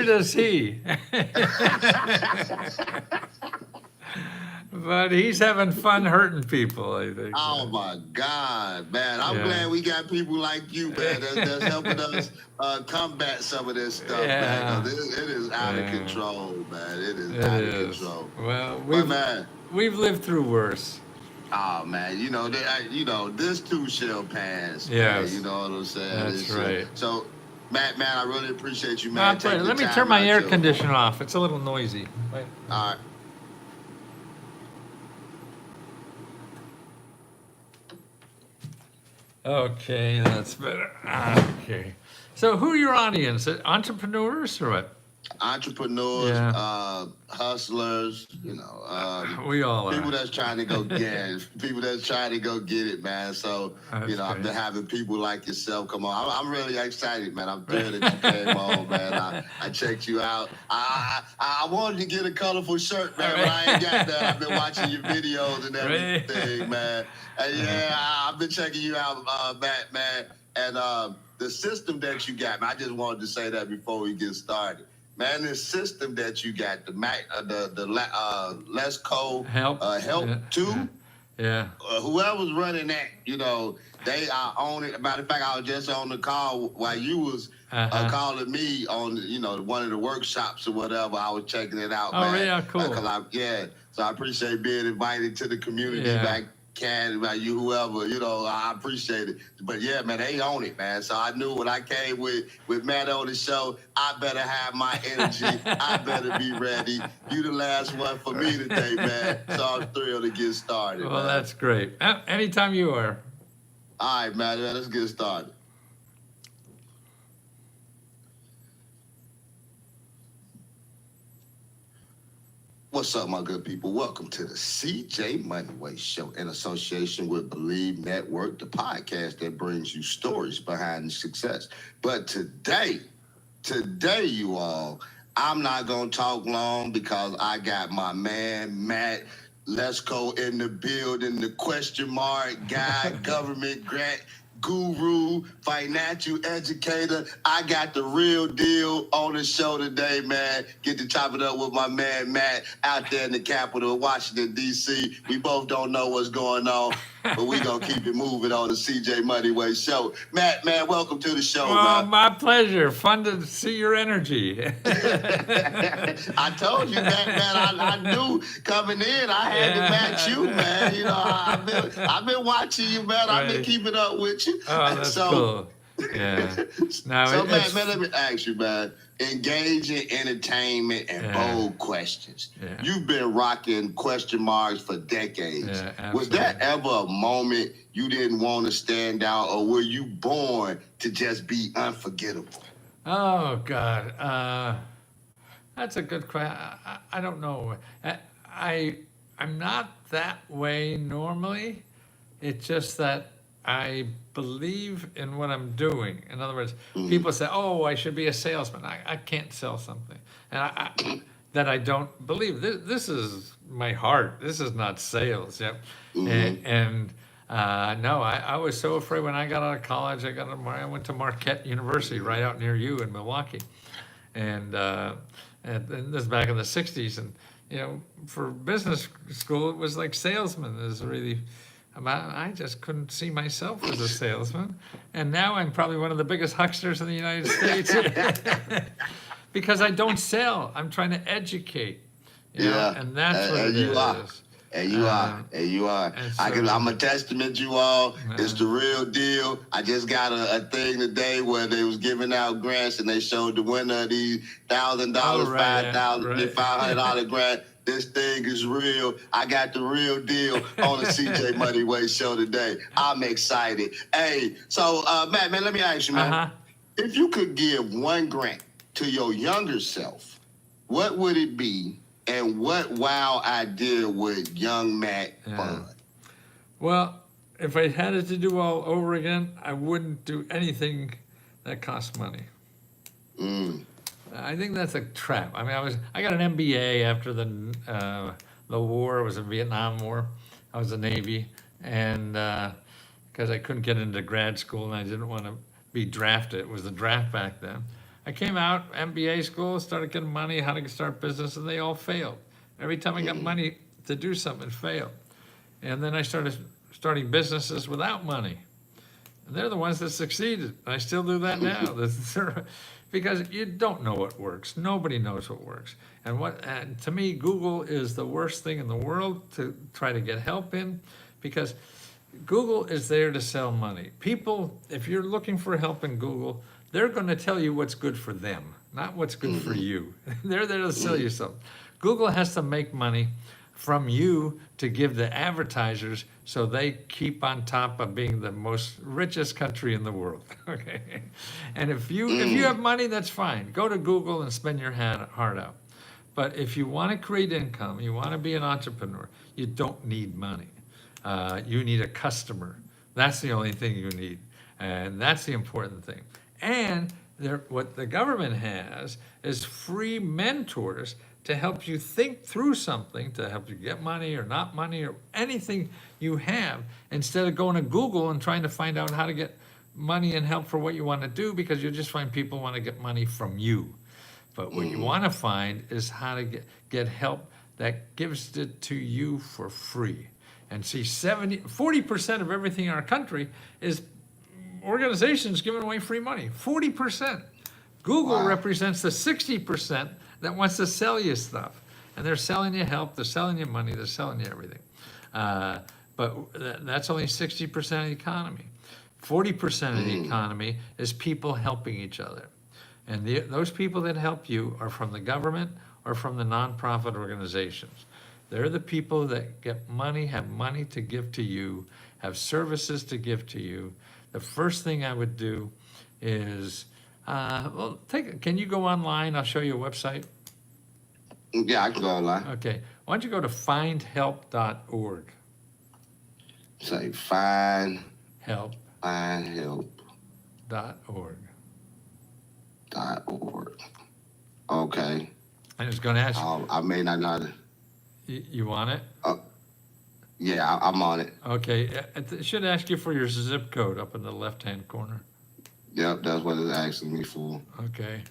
does he. But he's having fun hurting people, I think. Oh my God, man! I'm glad we got people like you, man. That's helping us combat some of this stuff, man. 'Cause it is out of control, man. It is out of control. Well, Man, we've lived through worse. oh man, this too shall pass. Yes. Man, you know what I'm saying? That's right. So, man, I really appreciate you, man. Let me turn my air conditioner off. It's a little noisy. Wait. All right. Okay, that's better. Okay. So who are your audience? Entrepreneurs or what? Entrepreneurs, hustlers, we all people are. that's trying to go get it, people that's trying to go get it, man. So, That's I've been having people like yourself come on. I'm really excited, man. I'm thrilled that you came on, man. I checked you out. I wanted to get a colorful shirt, man, but I ain't got that. I've been watching your videos and everything, man. And I've been checking you out, man. And the system that you got, man, I just wanted to say that before we get started. Man, this system that you got, the Lesko help too. Yeah. Whoever's running that, they are on it. Matter of fact, I was just on the call while you was calling me on, one of the workshops or whatever. I was checking it out, man. Oh, yeah, cool. So I appreciate being invited to the community back. About you, whoever, I appreciate it. But yeah, man, they own it, man. So I knew when I came with Matt on the show, I better have my energy. I better be ready. You the last one for me today, man. So I'm thrilled to get started. Well, man. That's great. Anytime you are. All right, man, let's get started. What's up, my good people? Welcome to the CJ Moneyway Show in association with Believe Network, the podcast that brings you stories behind the success. But today, you all, I'm not going to talk long because I got my man, Matt Lesko, in the building, the question mark guy, government grant guru, financial educator. I got the real deal on the show today, man. Get to chop it up with my man Matt out there in the capital of Washington, D.C. We both don't know what's going on, but we gonna keep it moving on the CJ Moneyway Show. Matt, man, welcome to the show, man. My pleasure. Fun to see your energy. I told you, man, I knew coming in I had to match you, man. I've been watching you, man. I've been keeping up with you. Oh, that's cool. Yeah. Man, let me ask you, man. Engaging entertainment and bold questions. Yeah. You've been rocking question marks for decades. Yeah, was there ever a moment you didn't want to stand out, or were you born to just be unforgettable? Oh, God. That's a good question. I don't know. I'm not that way normally. It's just that I believe in what I'm doing. In other words, people say, "Oh, I should be a salesman." I can't sell something, and that I don't believe. This is my heart. This is not sales. Yep. No, I was so afraid when I got out of college. I went to Marquette University, right out near you in Milwaukee, and this is back in the '60s, and for business school, it was like salesman is really. I just couldn't see myself as a salesman. And now I'm probably one of the biggest hucksters in the United States. Because I don't sell. I'm trying to educate. And that's what it is. And you are. I'm a testament, you all. It's the real deal. I just got a thing today where they was giving out grants and they showed the winner of these $1,000, $5,000, $500 grant. This thing is real. I got the real deal on the CJ Moneyway Show today. I'm excited. Hey, so Matt, man, let me ask you, man. If you could give one grant to your younger self, what would it be, and what wow idea would young Matt fund? Well, if I had it to do all over again, I wouldn't do anything that costs money. I think that's a trap. I mean, I got an MBA after the war. It was the Vietnam War. I was in the Navy, and because I couldn't get into grad school and I didn't want to be drafted. It was the draft back then. I came out, MBA school, started getting money, how to start business, and they all failed. Every time I got money to do something, it failed. And then I started starting businesses without money. And they're the ones that succeeded. I still do that now. Because you don't know what works. Nobody knows what works. And to me, Google is the worst thing in the world to try to get help in, because Google is there to sell money. People, if you're looking for help in Google, they're going to tell you what's good for them, not what's good for you. They're there to sell you something. Google has to make money from you to give the advertisers so they keep on top of being the most richest country in the world. Okay, and if you have money, that's fine. Go to Google and spend your heart out. But if you want to create income, you want to be an entrepreneur, you don't need money. You need a customer. That's the only thing you need, and that's the important thing. And what the government has is free mentors to help you think through something, to help you get money or not money or anything you have, instead of going to Google and trying to find out how to get money and help for what you want to do, because you'll just find people want to get money from you. But what you want to find is how to get help that gives it to you for free. And see, 40% of everything in our country is organizations giving away free money. 40%. Google represents the 60% that wants to sell you stuff. And they're selling you help, they're selling you money, they're selling you everything. But that's only 60% of the economy. 40% of the economy is people helping each other. And those people that help you are from the government or from the nonprofit organizations. They're the people that get money, have money to give to you, have services to give to you. The first thing I would do is, can you go online? I'll show you a website. Yeah, I can go online. Okay. Why don't you go to findhelp.org? Say find help. Findhelp.org. .org. Okay. And it's going to ask you. I may not know. You want it? Yeah, I'm on it. Okay. It should ask you for your zip code up in the left-hand corner. Yep, that's what it's asking me for. Okay.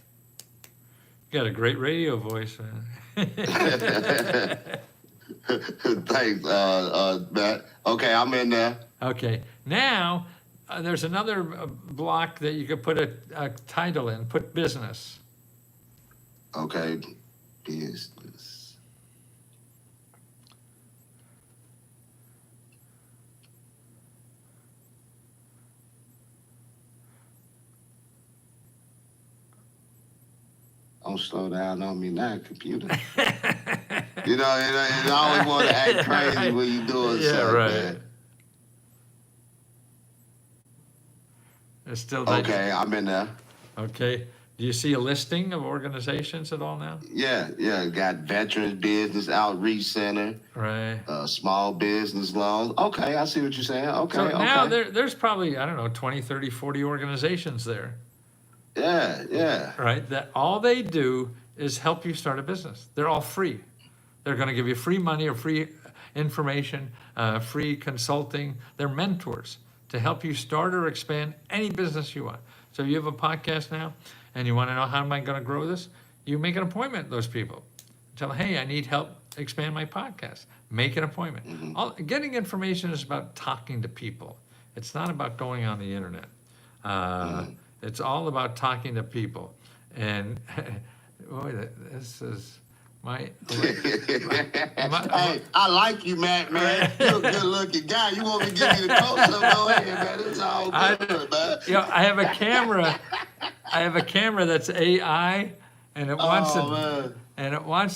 You got a great radio voice, man. Thanks, Matt. Okay, I'm in there. Okay. Now, there's another block that you could put a title in. Put business. Okay, business. Don't slow down on me now, computer. you always want to act crazy when you're doing something. Right. Man. It's still okay, I'm in there. Okay. Do you see a listing of organizations at all now? Yeah. Got Veterans Business Outreach Center. Right. Small business loans. Okay, I see what you're saying. Okay, so okay. now there's probably, 20, 30, 40 organizations there. Yeah. Right? That all they do is help you start a business. They're all free. They're going to give you free money or free information, free consulting. They're mentors to help you start or expand any business you want. So you have a podcast now, and you want to know how am I going to grow this? You make an appointment with those people. Tell them, hey, I need help expand my podcast. Make an appointment. Mm-hmm. Getting information is about talking to people. It's not about going on the internet. It's all about talking to people. And boy, this is my hey, I like you, Matt, man. You're a good-looking guy. You want me to give you the close-up? Go ahead, man. It's all good, man. I have a camera. I have a camera that's AI, and it wants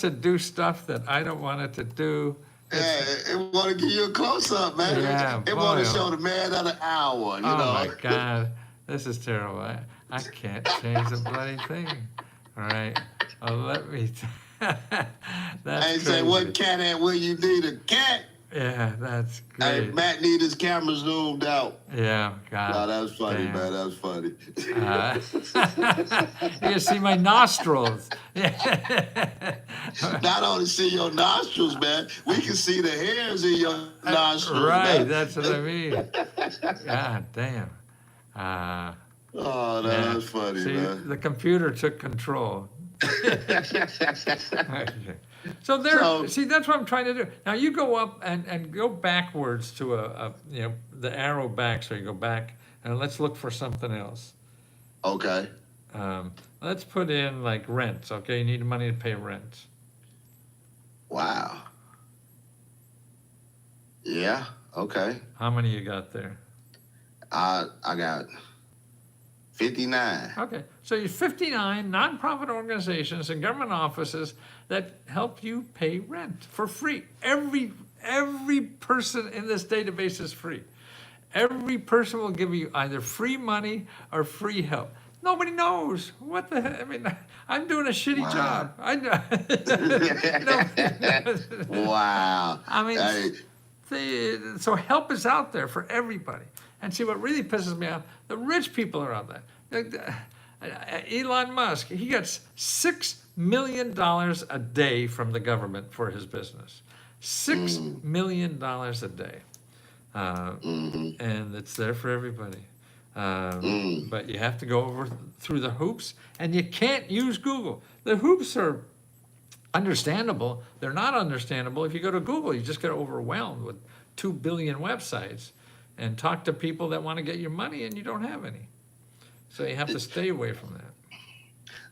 to do stuff that I don't want it to do. It want to give you a close-up, man. Yeah, it want to show the man of the hour, you know. Oh, my God. This is terrible. I can't change the bloody thing. All right. Oh, let me... That's I ain't say what cat and will you need a cat? Yeah, that's great. Hey, Matt need his camera zoomed out. Yeah, God. No, that was funny, damn. man. That was funny. You can see my nostrils. Not only see your nostrils, man, we can see the hairs in your nostrils. Right, man. that's what I mean. God damn. Oh, Yeah. that's funny, See, man. the computer took control. So So, see, that's what I'm trying to do. Now you go up and go backwards to the arrow back, so you go back, and let's look for something else. okay. Let's put in like rent, okay? You need money to pay rent. Wow. Yeah. Okay. How many you got there? I got 59. Okay, so you 59 nonprofit organizations and government offices that help you pay rent for free. Every person in this database is free. Every person will give you either free money or free help. Nobody knows what the heck. I mean, I'm doing a shitty Wow. job. I know. Wow. I mean, Hey, so help is out there for everybody. And see, what really pisses me off, the rich people are out there. Elon Musk, he gets $6 million a day from the government for his business. $6 million a day. And it's there for everybody. But you have to go through the hoops, and you can't use Google. The hoops are understandable. They're not understandable. If you go to Google, you just get overwhelmed with 2 billion websites and talk to people that want to get your money, and you don't have any. So you have to stay away from that.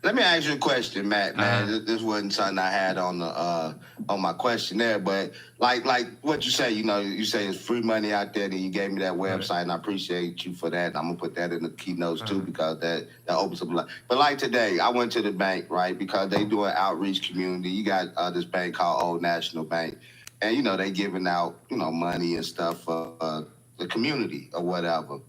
let me ask you a question, Matt. Man, this wasn't something I had on the on my questionnaire, but like what you say, you say it's free money out there, and you gave me that website, and I appreciate you for that. I'm gonna put that in the keynotes too, because that opens up a lot. But like today, I went to the bank, right, because they do an outreach community. You got this bank called Old National Bank, and they giving out money and stuff for the community or whatever.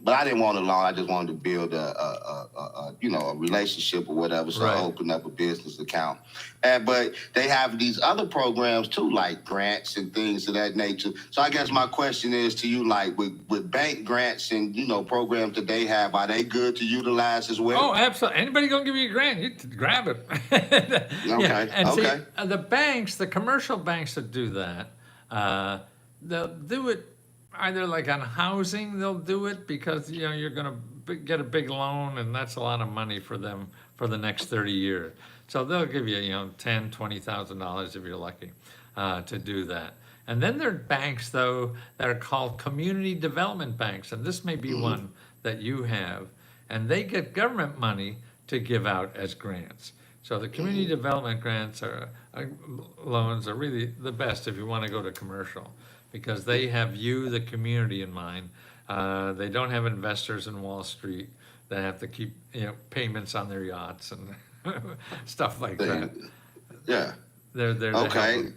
But I didn't want a loan. I just wanted to build a relationship or whatever. So I opened up a business account. But they have these other programs too, like grants and things of that nature. So I guess my question is to you, like with bank grants and programs that they have, are they good to utilize as well? Oh, absolutely. Anybody gonna give you a grant, you grab it. Okay. And Okay. see, the commercial banks that do that, they'll do it either like on housing, they'll do it because you're gonna get a big loan, and that's a lot of money for them for the next 30 years. So they'll give you $10,000, $20,000 if you're lucky to do that. And then there are banks though that are called community development banks, and this may be one that you have, and they get government money to give out as grants. So the community development grants loans are really the best if you want to go to commercial, because they have you, the community, in mind. They don't have investors in Wall Street that have to keep payments on their yachts and stuff like that. Yeah. They're there to Okay. help them.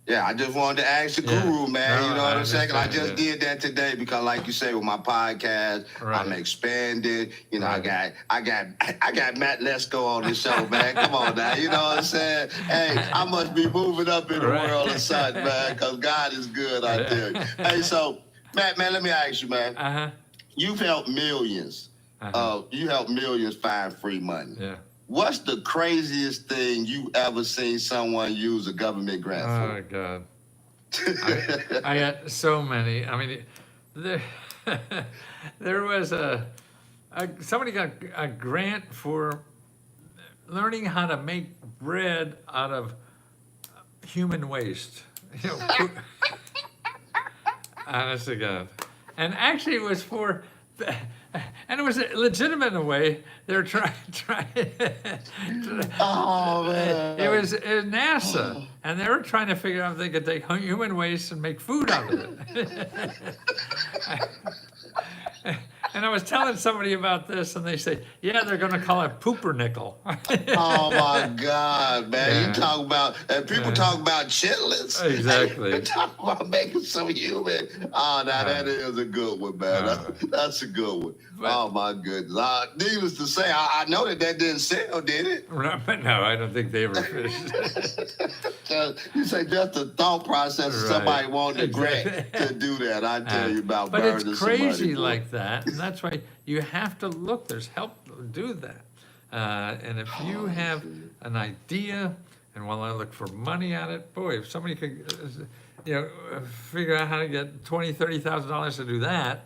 Yeah, I just wanted to ask the guru, man. No, You know what I'm saying? I just understand, did that today because, like you say, with my podcast, I'm expanding. I got Matt Lesko on the show, man. Come on now, you know what I'm saying? Hey, I must be moving up in the world or something, man, because God is good, I tell you. Hey, so Matt, man, let me ask you, man. You've helped millions. You helped millions find free money. Yeah. What's the craziest thing you ever seen someone use a government grant for? Oh, God. I got so many. I mean, there was somebody got a grant for learning how to make bread out of human waste. Honest to God. And actually it was for, and it was legitimate in a way. They were trying. Oh, man. It was NASA, and they were trying to figure out if they could take human waste and make food out of it. And I was telling somebody about this, and they say, "Yeah, they're going to call it poopernickel." Oh my God, man! Yeah. You talk about, and people talk about chitlins. Exactly. You talk about making some human. Oh, now that is a good one, man. That's a good one. Oh my goodness. Needless to say, I know that didn't sell, did it? No, I don't think they ever finished. You say just the thought process of somebody wanting a grant to do that. I tell you about. But burning it's crazy somebody, like that, and that's why you have to look. There's help to do that. And if you have an idea and want to look for money at it, boy, if somebody could, figure out how to get $20,000, $30,000 to do that,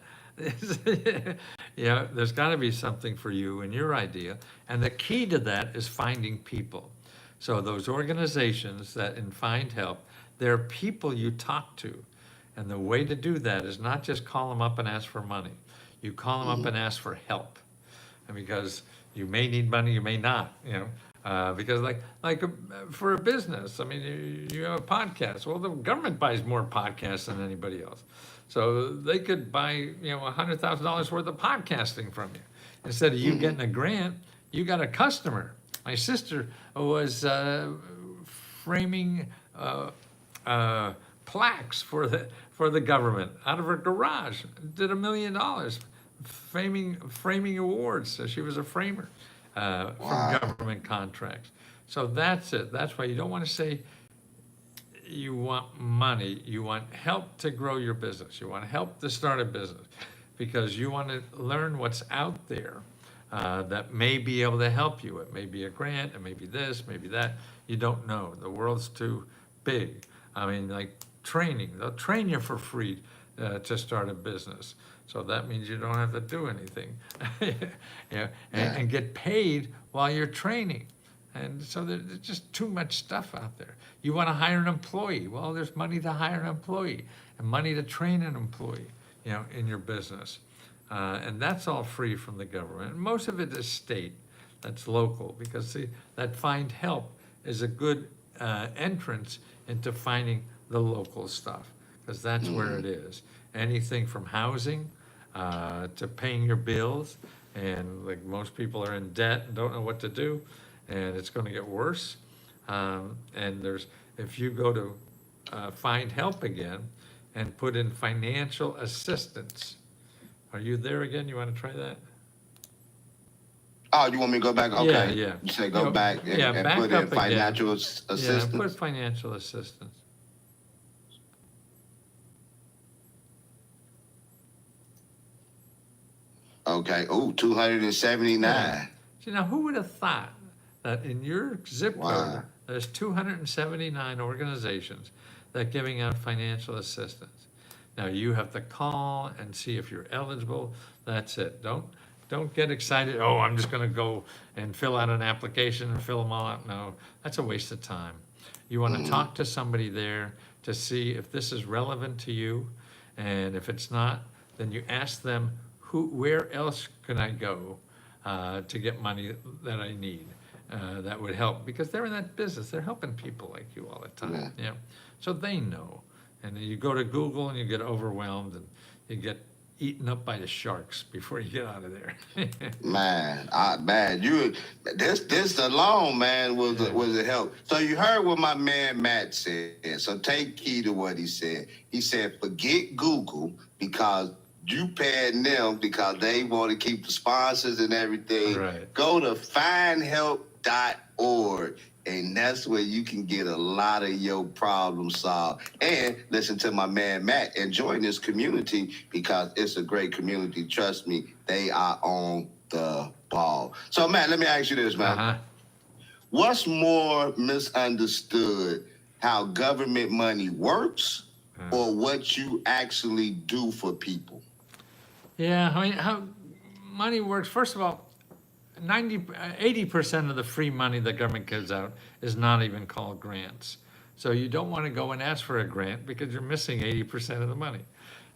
Yeah, there's got to be something for you and your idea. And the key to that is finding people. So those organizations that in Find Help, they're people you talk to. And the way to do that is not just call them up and ask for money. You call them up and ask for help. And because you may need money, you may not, because for a business, I mean, you have a podcast. Well, the government buys more podcasts than anybody else. So they could buy, $100,000 worth of podcasting from you. Instead of you getting a grant, you got a customer. My sister was framing plaques for the government out of her garage. Did $1 million framing awards. So she was a framer from government contracts. So that's it. That's why you don't want to say you want money. You want help to grow your business. You want help to start a business because you want to learn what's out there that may be able to help you. It may be a grant, it may be this, maybe that. You don't know. The world's too big. I mean, like training. They'll train you for free to start a business. So that means you don't have to do anything. And get paid while you're training. And so there's just too much stuff out there. You want to hire an employee. Well, there's money to hire an employee and money to train an employee, in your business. And that's all free from the government. And most of it is state, that's local, because see, that Find Help is a good entrance into finding the local stuff, because that's where it is. Anything from housing to paying your bills, and like most people are in debt and don't know what to do, and it's going to get worse. And if you go to Find Help again and put in financial assistance, are you there again? You want to try that? Oh, you want me to go back? Okay. Yeah. You say go back and back put up in financial assistance? Yeah, put financial assistance. Okay. Oh, 279. Yeah. See, now who would have thought that in your zip code, Wow. there's 279 organizations that are giving out financial assistance. Now you have to call and see if you're eligible. That's it. Don't get excited. Oh, I'm just going to go and fill out an application and fill them all out. No, that's a waste of time. You want to talk to somebody there to see if this is relevant to you, and if it's not, then you ask them, where else can I go to get money that I need that would help? Because they're in that business. They're helping people like you all the time. Yeah. So they know. And then you go to Google and you get overwhelmed and you get eaten up by the sharks before you get out of there. Man, this alone, man, was a help. So you heard what my man Matt said. So take key to what he said. He said, forget Google because you paying them because they want to keep the sponsors and everything. Right. Go to findhelp.org. And that's where you can get a lot of your problems solved. And listen to my man Matt and join this community because it's a great community. Trust me, they are on the ball. So Matt, let me ask you this, man. What's more misunderstood, how government money works or what you actually do for people? Yeah, I mean, how money works, first of all, 80% of the free money the government gives out is not even called grants. So you don't want to go and ask for a grant because you're missing 80% of the money.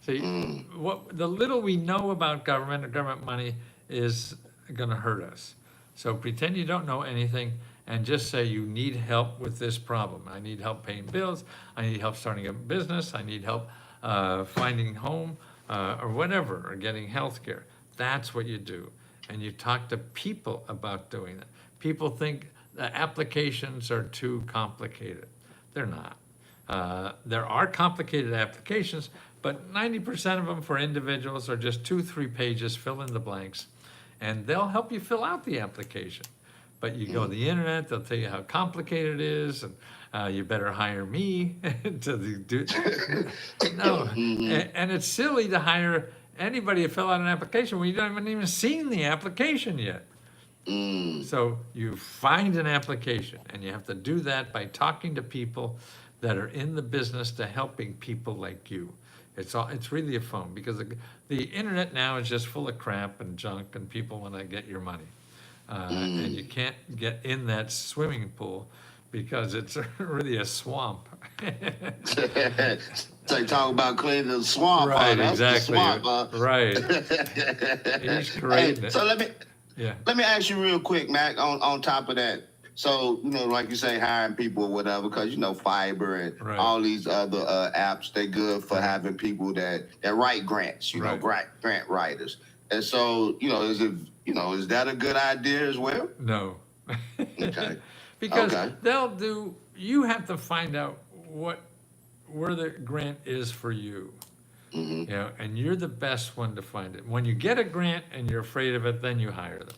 See, the little we know about government or government money is going to hurt us. So pretend you don't know anything and just say you need help with this problem. I need help paying bills. I need help starting a business. I need help finding home or whatever, or getting health care. That's what you do. And you talk to people about doing that. People think the applications are too complicated. They're not. There are complicated applications, but 90% of them for individuals are just 2-3 pages, fill in the blanks, and they'll help you fill out the application. But you go to the internet, they'll tell you how complicated it is, and you better hire me to do. No, and it's silly to hire anybody to fill out an application when you haven't even seen the application yet. So you find an application, and you have to do that by talking to people that are in the business to helping people like you. It's really a phone because the internet now is just full of crap and junk, and people want to get your money, and you can't get in that swimming pool because it's really a swamp. So you talk about cleaning the swamp, Right, That's exactly. the swamp, Right. He's creating Hey, it. so Yeah. let me ask you real quick, Mac. On top of that, so like you say, hiring people or whatever, because Fiverr and Right. all these other apps, they're good for having people that write grants. Right. Grant writers. And so is that a good idea as well? No. Okay. Because Okay. you have to find out where the grant is for you. Mm-hmm. And you're the best one to find it. When you get a grant and you're afraid of it, then you hire them.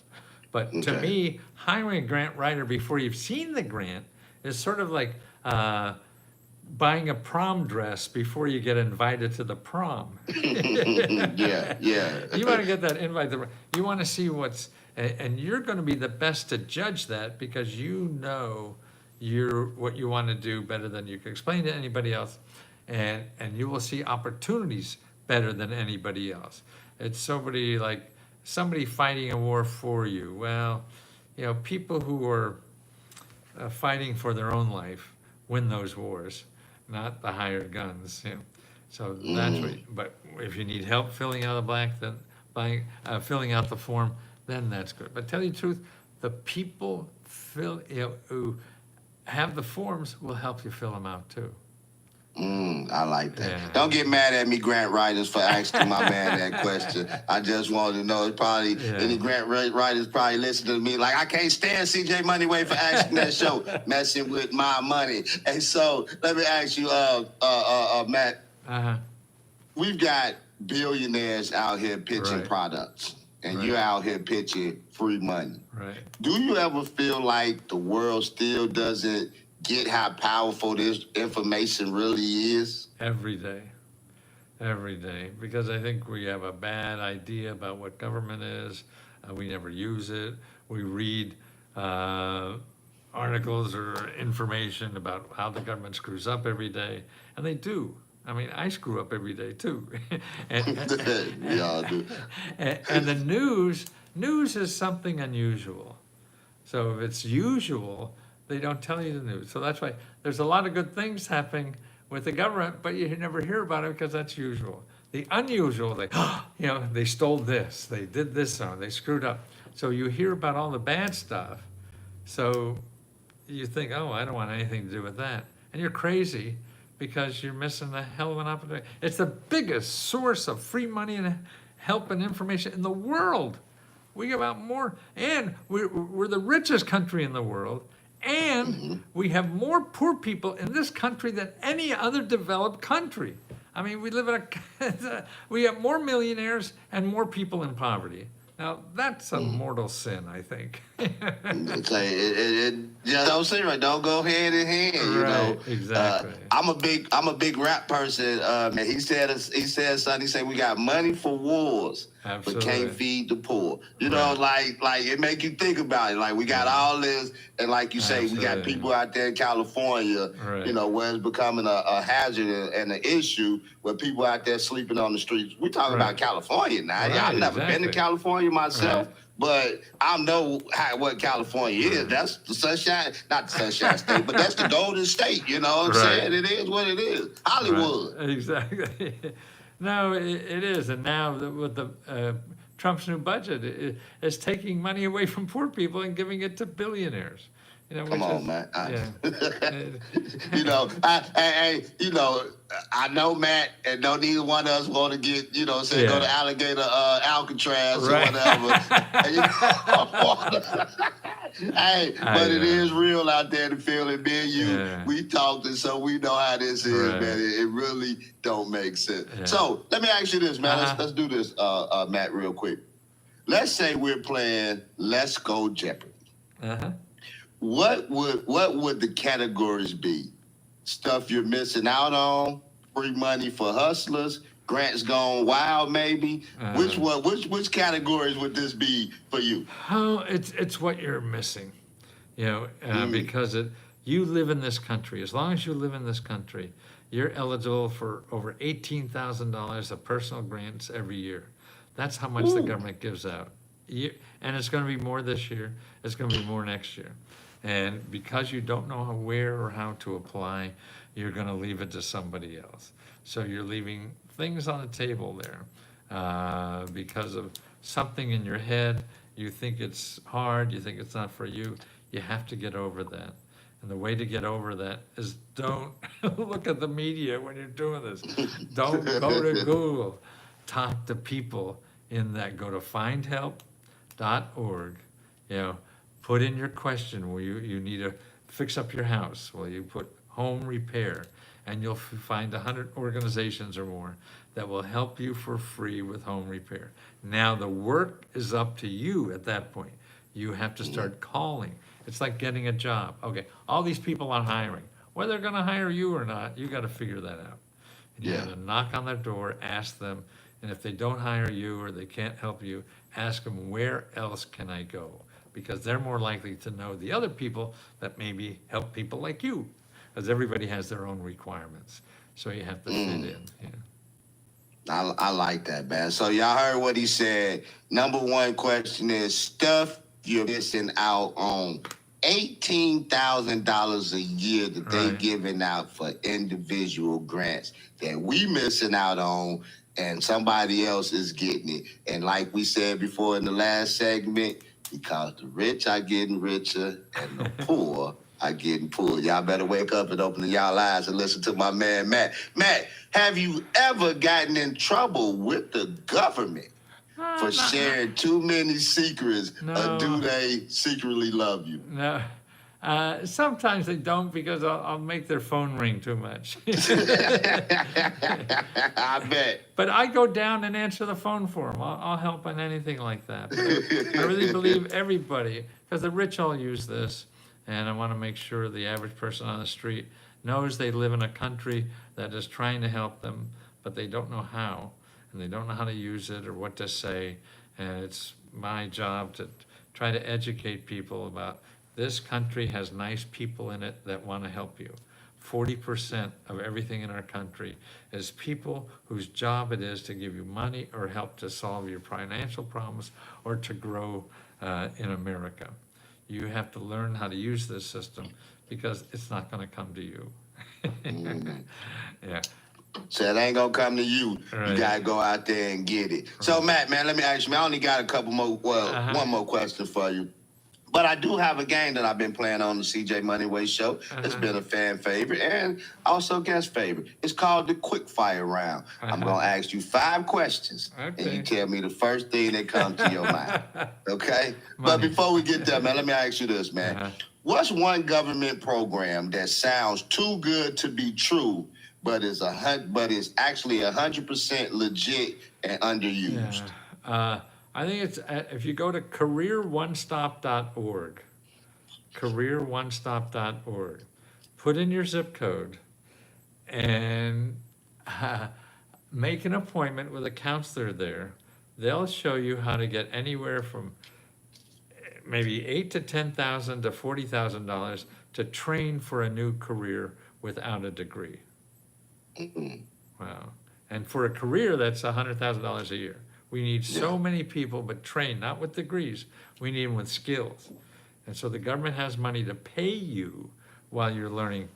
But to Okay. me, hiring a grant writer before you've seen the grant is sort of like buying a prom dress before you get invited to the prom. Yeah. You want to get that invite. You want to see and you're going to be the best to judge that because you know what you want to do better than you can explain to anybody else, and you will see opportunities better than anybody else. It's somebody fighting a war for you. Well, people who are fighting for their own life win those wars, not the hired guns. So that's what. But if you need help filling out filling out the form, then that's good. But tell you the truth, the people who have the forms will help you fill them out too. I like that. Yeah. Don't get mad at me, grant writers, for asking my man that question. I just wanted to know. It's probably any grant writers probably listening to me like, I can't stand CJ Moneyway for asking that show, messing with my money. And so let me ask you, Matt. We've got billionaires out here pitching products, and you're out here pitching free money. Right. Do you ever feel like the world still doesn't get how powerful this information really is? Every day, because I think we have a bad idea about what government is. We never use it. We read articles or information about how the government screws up every day, and they do. I mean, I screw up every day too. Yeah, I do. And the news is something unusual. So if it's usual, they don't tell you the news. So that's why there's a lot of good things happening with the government, but you never hear about it because that's usual. The unusual, they stole this, they did this, they screwed up. So you hear about all the bad stuff. So you think, oh, I don't want anything to do with that. And you're crazy because you're missing a hell of an opportunity. It's the biggest source of free money and help and information in the world. We give out more, and we're the richest country in the world, and we have more poor people in this country than any other developed country. I mean, we live in we have more millionaires and more people in poverty. Now, that's a mortal sin, I think. It's like, don't say right. Don't go hand in hand. Right, exactly. I'm a big rap person. Man, he said something. He said we got money for wars, Absolutely. but can't feed the poor. Like it make you think about it. Like we got all this, and like you say, we got people out there in California. Right. Where it's becoming a hazard and an issue where people out there sleeping on the streets. We talking about California now. Right, I've never been to California myself. Right. But I know what California is. That's the sunshine, not the sunshine state, but that's the golden state. You know what I'm saying? It is what it is. Hollywood. Right. Exactly. No, it is. And now with the Trump's new budget, it's taking money away from poor people and giving it to billionaires. Come on, man. Yeah. I know, Matt, and no neither one of us want to get, go to alligator Alcatraz or whatever. But it is real out there to feel it. Me and you, we talked, and so we know how this is, man. It really don't make sense. Yeah. So let me ask you this, man. Let's do this, Matt, real quick. Let's say we're playing Lesko Jeopardy. What would the categories be? Stuff you're missing out on, free money for hustlers, grants gone wild, maybe. Which categories would this be for you? Oh, it's what you're missing, because you live in this country. As long as you live in this country, you're eligible for over $18,000 of personal grants every year. That's how much the government gives out. And it's gonna be more this year, it's gonna be more next year. And because you don't know where or how to apply, you're gonna leave it to somebody else. So you're leaving things on the table there, because of something in your head. You think it's hard, you think it's not for you. You have to get over that. And the way to get over that is don't look at the media when you're doing this. Don't go to Google. Talk to people in that. Go to findhelp.org. Put in your question where you need to fix up your house. Well, you put home repair, and you'll find 100 organizations or more that will help you for free with home repair. Now the work is up to you at that point. You have to start calling. It's like getting a job. Okay, all these people are hiring. Whether they're gonna hire you or not, you gotta figure that out. And you gotta knock on their door, ask them, and if they don't hire you or they can't help you, ask them, where else can I go? Because they're more likely to know the other people that maybe help people like you, because everybody has their own requirements. So you have to fit in. I like that, man. So y'all heard what he said. Number one question is stuff you're missing out on. $18,000 a year that they giving out for individual grants that we missing out on, and somebody else is getting it. And like we said before in the last segment, because the rich are getting richer and the poor are getting poor. Y'all better wake up and open y'all eyes and listen to my man, Matt. Matt, have you ever gotten in trouble with the government for sharing too many secrets, or do they secretly love you? No. Sometimes they don't, because I'll make their phone ring too much. I bet. But I go down and answer the phone for them. I'll help on anything like that. But I really believe everybody, because the rich all use this, and I want to make sure the average person on the street knows they live in a country that is trying to help them, but they don't know how, and they don't know how to use it or what to say. And it's my job to try to educate people about this country has nice people in it that want to help you. 40% of everything in our country is people whose job it is to give you money or help to solve your financial problems or to grow in America. You have to learn how to use this system, because it's not going to come to you. Yeah. So it ain't gonna come to you. Right. You gotta go out there and get it. Right. So Matt, man, let me ask you. I only got a couple more. Well, one more question for you. But I do have a game that I've been playing on the CJ Moneyway show. It's been a fan favorite and also guest favorite. It's called the Quickfire Round. I'm gonna ask you 5 questions, and you tell me the first thing that comes to your mind. Okay? But before we get there, man, let me ask you this, man. What's one government program that sounds too good to be true, but is actually 100% legit and underused? I think it's, if you go to careeronestop.org, careeronestop.org, put in your zip code and make an appointment with a counselor there. They'll show you how to get anywhere from maybe $8,000 to $10,000 to $40,000 to train for a new career without a degree. Wow. And for a career, that's $100,000 a year. We need so many people, but trained, not with degrees. We need them with skills. And so the government has money to pay you while you're learning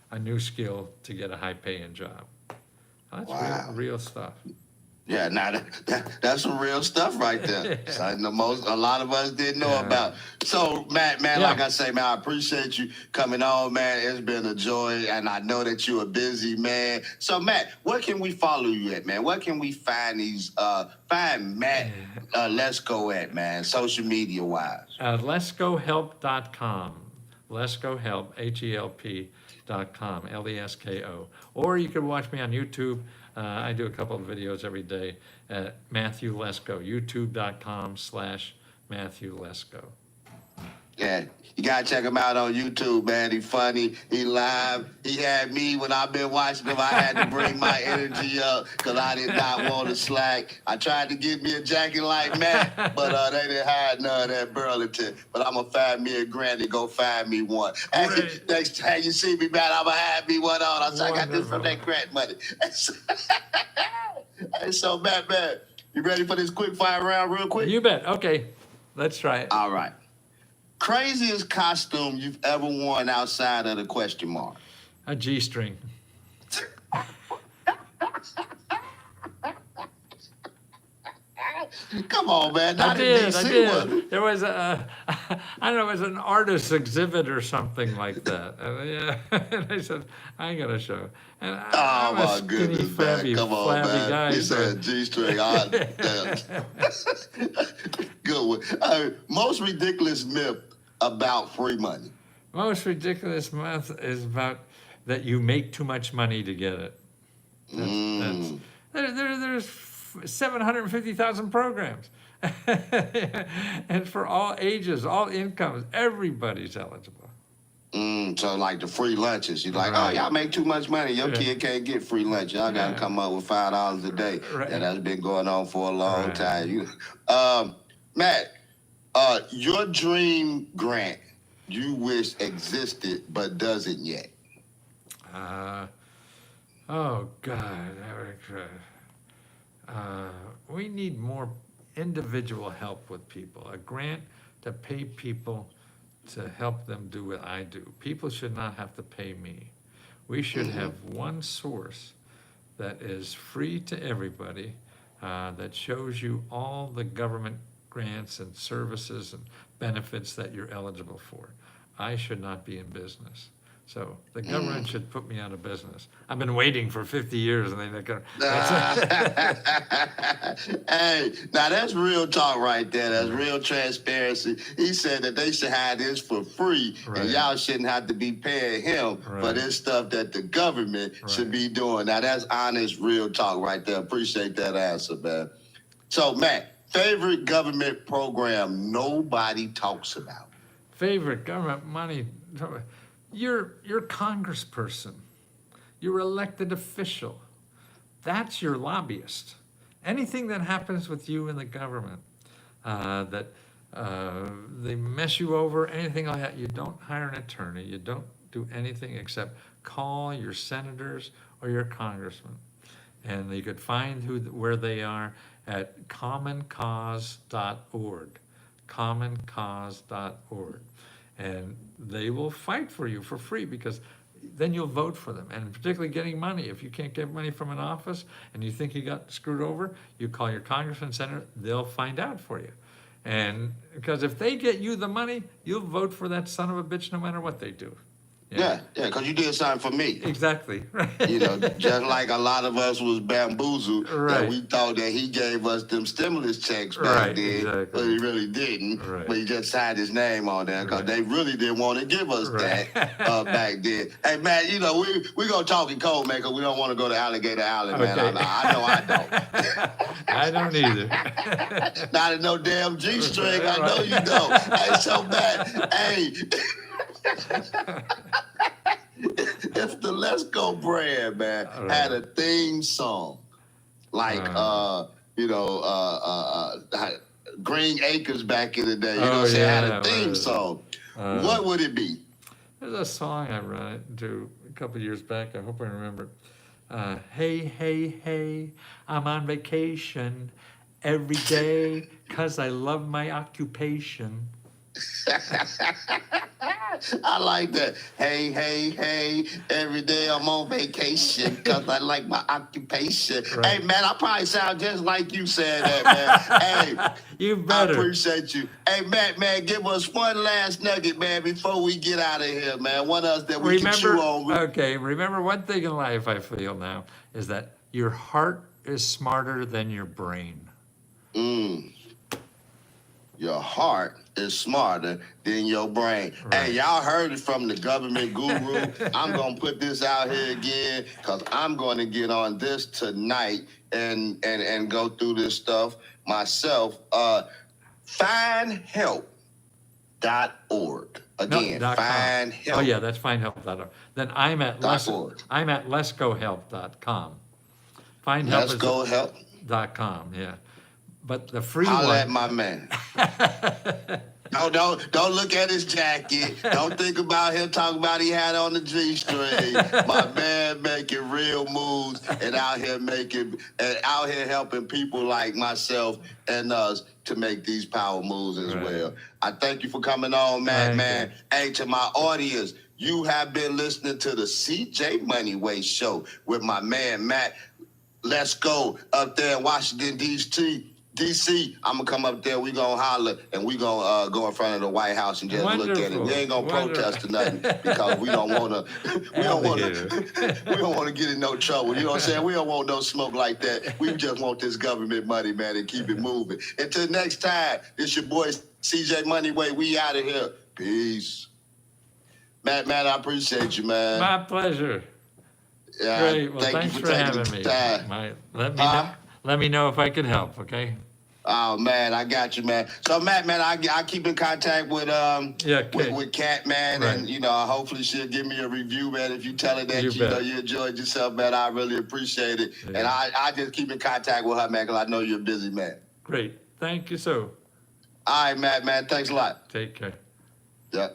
a new skill to get a high-paying job. That's real stuff. Yeah, now that's some real stuff right there. Something a lot of us didn't know about. So, Matt, man, like I say, man, I appreciate you coming on, man. It's been a joy, and I know that you're a busy man. So, Matt, where can we follow you at, man? Where can we find find Matt Lesko at, man, social media-wise? Leskohelp.com. Leskohelp, HELP.com, Lesko. Or you can watch me on YouTube. I do a couple of videos every day at Matthew Lesko, youtube.com/Matthew Lesko. Yeah. You gotta check him out on YouTube, man. He funny. He live. He had me when I've been watching him. I had to bring my energy up because I did not want to slack. I tried to get me a jacket like Matt, but they didn't have none at Burlington. But I'm gonna find me a granny. Go find me one. Hey, Great. next time you see me, Matt, I'm gonna have me one on. I said, I got this from Wonderful. that grant money. Hey, so Matt, you ready for this quick fire round real quick? You bet. Okay, let's try it. All right. Craziest costume you've ever worn outside of the question mark? A G-string. Come on, man. Not I in did. DC, was it? There was a, I don't know, it was an artist exhibit or something like that. And I said, I ain't gonna show. And Oh, I'm a my skinny, goodness, flabby, man. Come on, flabby man. guy. You so- said G-string. Good one. Most ridiculous myth about free money. Most ridiculous myth is about that you make too much money to get it. There's 750,000 programs. And for all ages, all incomes, everybody's eligible. So like the free lunches, you're like, Right. oh, y'all make too much money. Your Yeah. kid can't get free lunch. Y'all got to Yeah. come up with $5 a day. Right. Yeah, that's been going on for a long Right. time. Matt, your dream grant you wish existed but doesn't yet. Oh God, we need more individual help with people. A grant to pay people to help them do what I do. People should not have to pay me. We should have one source that is free to everybody, that shows you all the government grants and services and benefits that you're eligible for. I should not be in business. So the government should put me out of business. I've been waiting for 50 years and they're going Hey, now that's real talk right there. That's real transparency. He said that they should have this for free, Right. and y'all shouldn't have to be paying him for Right. this stuff that the government should Right. be doing. Now that's honest, real talk right there. Appreciate that answer, man. So, Matt, favorite government program nobody talks about? favorite government money. You're congressperson. You're elected official. That's your lobbyist. Anything that happens with you in the government, that they mess you over, anything like that, you don't hire an attorney. You don't do anything except call your senators or your congressman. And you could find where they are at commoncause.org. commoncause.org. And they will fight for you for free, because then you'll vote for them. And particularly getting money. If you can't get money from an office and you think you got screwed over, you call your congressman, senator, they'll find out for you. And because if they get you the money, you'll vote for that son of a bitch no matter what they do. Yeah, because you did something for me. Exactly. You know, just like a lot of us was bamboozled, Right. that we thought that he gave us them stimulus checks back Right, then, exactly. but he really didn't. Right. But he just signed his name on there because Right. they really didn't want to give us Right. that back then. Hey, man, you know, we gonna talk in code, man, because we don't want to go to Alligator Island, man. Okay. I know I don't. I don't either. Not in no damn G-string. I know you don't. Hey, so bad. Hey. If the Lesko brand, man, Right. had a theme song, like, Green Acres back in the day, you know what I'm saying, had a theme song, what would it be? There's a song I ran into a couple years back. I hope I remember it. Hey, hey, hey, I'm on vacation every day 'cause I love my occupation. I like that. Hey, hey, hey, every day I'm on vacation because I like my occupation. Right. Hey, man, I probably sound just like you said that, man. Hey, You I better. appreciate you. Hey, Matt, man, give us one last nugget, man, before we get out of here, man. One of us that we can chew on. Remember one thing in life I feel now is that your heart is smarter than your brain. Your heart is smarter than your brain. Hey, y'all heard it from the government guru. I'm going to put this out here again because I'm going to get on this tonight and go through this stuff myself. Find help Again, No, find .com. help. Oh, yeah, that's findhelp.org. Then I'm at .org. leskohelp.com. Find help Let's is go help. .com, yeah. But the free Holla one. at my man. Don't look at his jacket. Don't think about him talking about he had on the G-string. My man making real moves and out here helping people like myself and us to make these power moves as well. I thank you for coming on, Matt, man. Hey, to my audience, you have been listening to the CJ Moneyway Show with my man, Matt. Let's go up there in Washington, D.C. I'm going to come up there. We going to holler, and we going to go in front of the White House and just look at it. We ain't going to protest or nothing because we don't want to we don't want to get in no trouble. You know what I'm saying? We don't want no smoke like that. We just want this government money, man, and keep it moving. Until next time, it's your boy CJ Moneyway. We out of here. Peace. Matt, I appreciate you, man. My pleasure. Yeah, great. Well, thanks for having me. Let me know if I can help, okay? Oh, man, I got you, man. So, Matt, man, I keep in contact with Kat, man, right. And, hopefully she'll give me a review, man. If you tell her that you enjoyed yourself, man, I really appreciate it. Yeah. And I just keep in contact with her, man, because I know you're a busy man. Great. Thank you, so. All right, Matt, man. Thanks a lot. Take care. Yeah.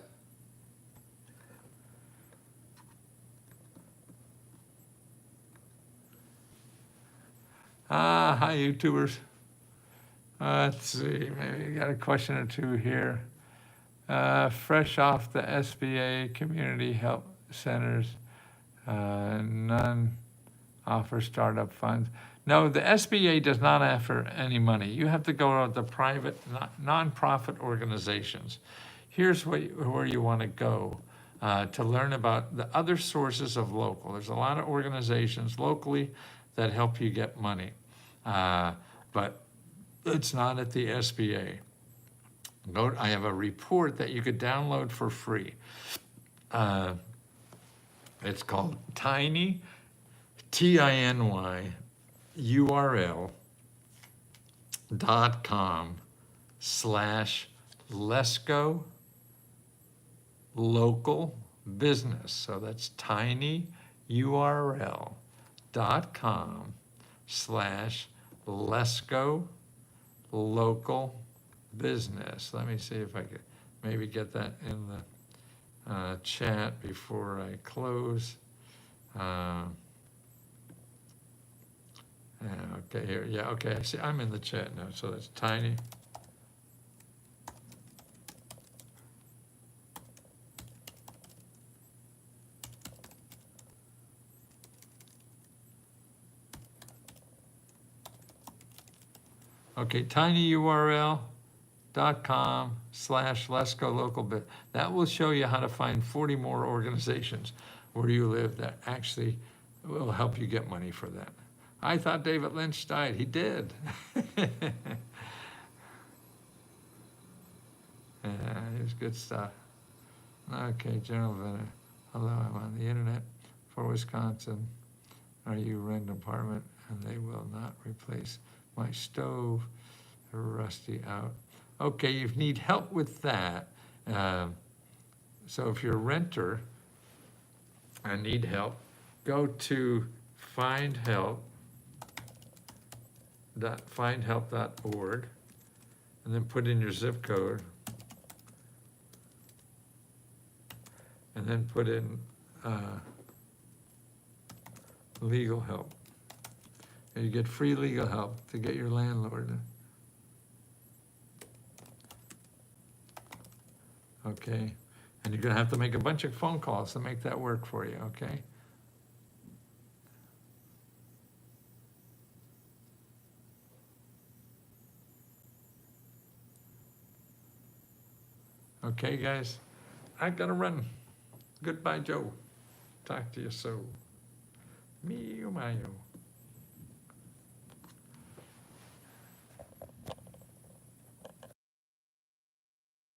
Hi, YouTubers. Let's see, maybe you got a question or two here. Fresh off the SBA Community Help Centers, none offer startup funds. No, the SBA does not offer any money. You have to go to the private, nonprofit organizations. Here's where you want to go to learn about the other sources of local. There's a lot of organizations locally that help you get money. But it's not at the SBA. I have a report that you could download for free. It's called Tiny, TINY, URL.com/Lesko local business. So that's tiny URL.com/Lesko local business. Let me see if I could maybe get that in the chat before I close. Okay, here, yeah, okay, I see, I'm in the chat now, so that's tiny. Okay, tinyurl.com/Lesko local bit. That will show you how to find 40 more organizations where you live that actually will help you get money for that. I thought David Lynch died. He did. Yeah, it was good stuff. Okay, General Venner. Hello, I'm on the internet for Wisconsin. Are you rent an apartment and they will not replace my stove, rusty out. Okay, you need help with that. So if you're a renter and need help, go to findhelp.org and then put in your zip code and then put in legal help. And you get free legal help to get your landlord. Okay, and you're gonna have to make a bunch of phone calls to make that work for you, okay? Okay, guys, I gotta run. Goodbye, Joe. Talk to you soon. Mio, mio.